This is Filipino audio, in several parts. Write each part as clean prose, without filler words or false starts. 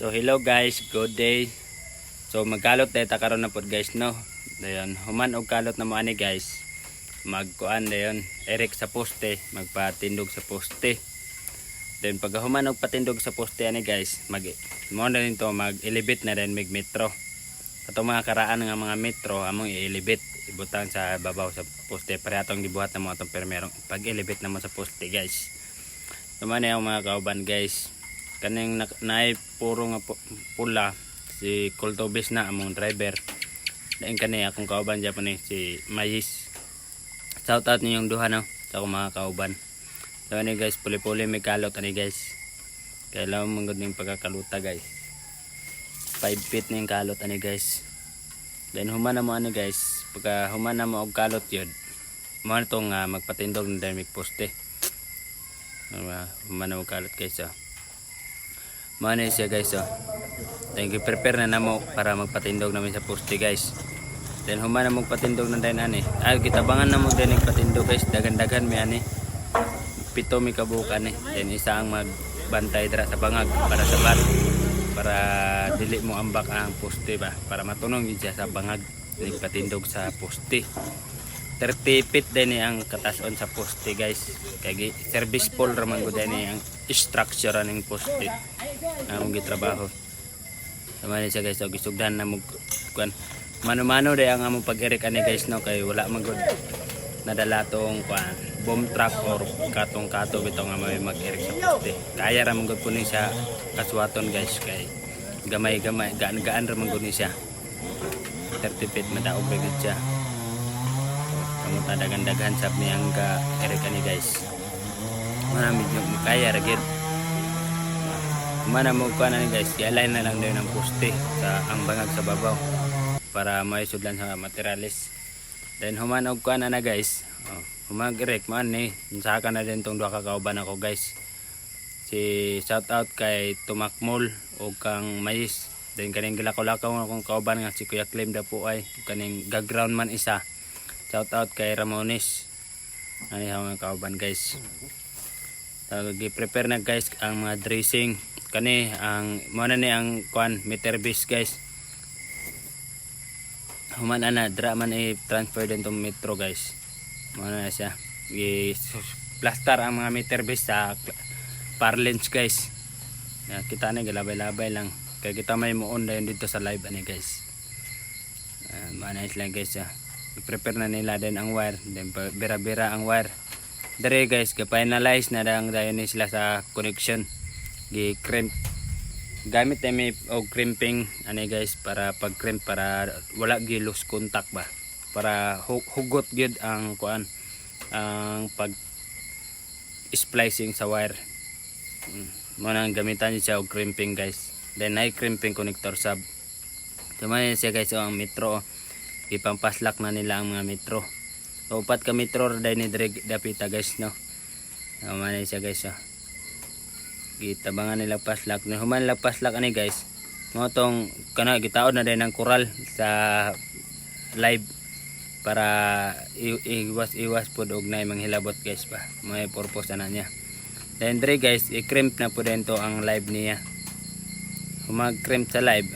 So hello guys, good day. So magkalot data karon na pod guys no. Dayon human og kalot na mo ani guys. Magkuan dayon erek sa poste, magpatindog sa poste. Then pag human og patindog sa poste ani guys, mo na nito mag-elevate na din mig metro. Atong mga karaan nga mga metro among i-elevate ibutang sa babaw sa poste para atong gibuhat na mo atong permerong pag-elevate na mo sa poste guys. Naman yung mga kauban guys. Kaning naay puro nga pula si Kultobis na among driver. Daing kani akong kauban Japan ni si Mayis. Shout out ninyong duha no sa akong mga kauban. So ani guys, puli-puli may kalot ani guys. Kailangan manggod ning pagkakaluta guys. 5 feet ning kalot ani guys. Then human na mo ani guys. Pagka human na mo og kalot yun. Mo tong magpatindog ng dynamic poste. Human na mo kalot guys oh. Mano siya guys oh. Then prepare na namo para magpatindog namin sa poste guys. Then human na magpatindog na din ani. Kitabangan na mo din patindog guys. Dagan-dagan mi ani. 7 mi kabukan ni. Then isa ang magbantay dira sa bangag para sa bar. Para dili mo ambak ang poste ba. Para matunog siya sa bangag. Nagpatindog sa poste. 30 feet din ang katason sa poste guys. Kaya service pole raman ko din ang structure ng poste. Among gitrabaho. Sama siya guys, gisugdan na mo kuan. Mano-mano day ang among pag-erek ani guys no kay wala man gud nadala tong kuan boom truck or katong-kato bitaw nga may mag-erek sa poste. Kaya ra man gud punin siya kaswaton guys kay gamay-gamay gaan-gaan ra man gud ni siya. 30 feet madaog ba gud siya. Kamu dagan-dagan sab ni ang ka-erek ani guys. Marami yung kaya ra gid. Mana mo kuan ani guys, i-align na lang din ang poste sa ang bangag sa babaw para maisudlan sa materialis. Then human og kuan na guys. Humag-erek man ni saka na din tong duha ka kauban ako guys. Si shout out kay Tumakmol o kang Mayis. Then kaning gilakaw-lakaw akong kauban nga si Kuya Clem da po ay kaning background man isa. Shout out kay Ramones. Ani mga kauban guys. Gi-prepare na guys ang mga dressing. Kani ang muna ni ang kuan meter base guys. Human ana dra man i-transfer din tong metro guys. Muna na siya. I-plaster ang mga meter base sa parlance guys. Kita na galabay-labay lang. Kaya kita may muon dayon dito sa live ani guys. Manais lang guys i-prepare na nila din ang wire. Then bira-bira ang wire. Dere guys, ka-finalize na dayon ni sila sa connection. Gi-crimp. Gamit mi og crimping ani guys para pag-crimp para wala gi loose contact ba. Para hugot gyud ang kuan ang pag splicing sa wire. Mo nang gamitan niya og crimping guys. Then ay crimping connector sub. Tumayan siya guys ang metro. Ipampaslak na nila ang mga metro. So, 4 ka metro dahil ni dapita guys no. Tumayan siya guys gitabangan nila paslak ni human nila paslak ani guys mo tong kana gitaod na din ang koral sa live para iwas pud og nay manghilabot guys ba may purpose ana niya. Then dre guys i-crimp na pud dento ang live niya. Humag-crimp sa live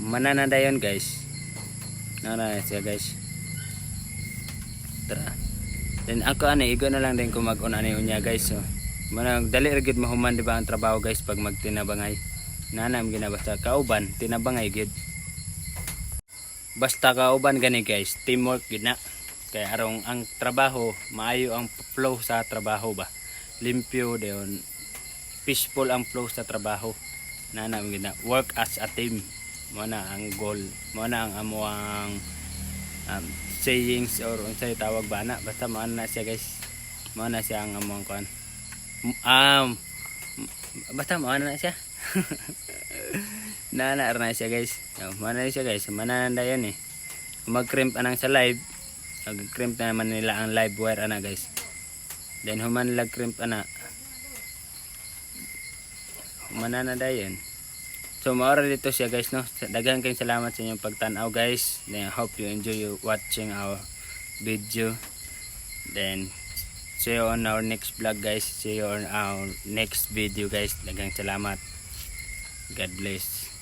manana dayon guys. Nana siya guys. Tara. Then ako ani igo na lang din ko mag-on ani unya guys so. Manang dali ra gid mahuman di ba ang trabaho guys pag magtinabangay. Nanam gina basta kauban tinabangay gid. Basta kauban gani guys, teamwork gid na. Kay arong ang trabaho, maayo ang flow sa trabaho ba. Limpyo dayon. Peaceful ang flow sa trabaho. Nanam gid na work as a team. Mo na ang goal, mo na ang amuang sayings or unsay tawag ba na basta mo na siya guys. Mo na siya ang amuang kuan. Basta mo na siya. Nana na siya guys. Mana siya guys. Manananda yan mag-crimp anang sa live. Mag-crimp na naman nila ang live wire ana guys. Then human lag crimp ana. Manananda yan. So maura dito siya guys no. Daghang kayong salamat sa inyong pagtanaw guys. Then I hope you enjoy watching our video. Then see you on our next vlog guys. See you on our next video guys. Daghang salamat. God bless.